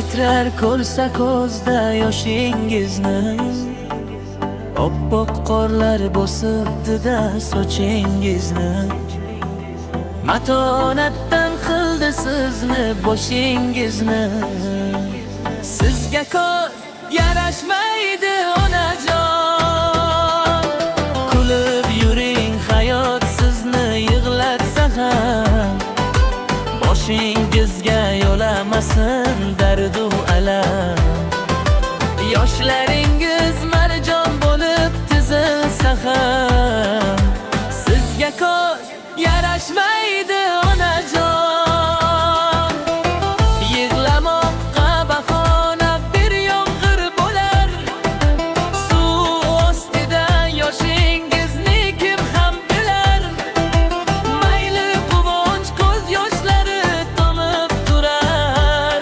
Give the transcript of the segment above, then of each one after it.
titrar ko'rsa ko'zda yoshingizni, oppoq qorlar bosibdi-da sochingizni. Matonatdan qildi sizni boshingizni. Sizga ko'z yarashmaydi onajon. Kulib yuring hayot sizni yig'latsa ham, boshingizga yo'lamasin dardu alam. Yoshlaringiz marjon bo'lib tizilsa ham, sizga ko'z yarashmaydi onajon. Yig'lamoqqa bahona bir yomg'ir bo'lar, suv ostida yoshingizni kim ham bilar. Mayli quvonch ko'z yoshlari tomib turar,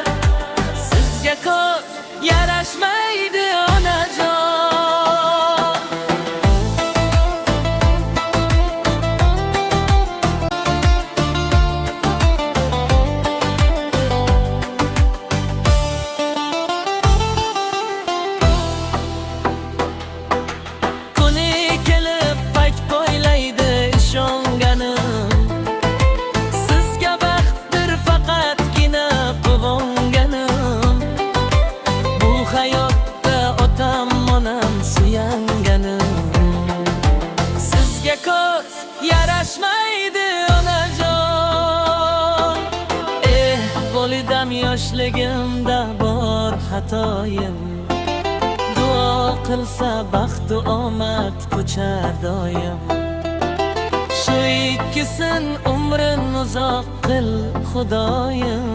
sizga ko'z yarashmaydi onajon. Hayotda otam onam suyanganim, sizga ko'z yarashmaydi onajon. Volidam yoshligimda bor xatoyim, duo qilsa baxtu omad ko'char doim. Shu ikkisin umrin uzoq qil xudoyim,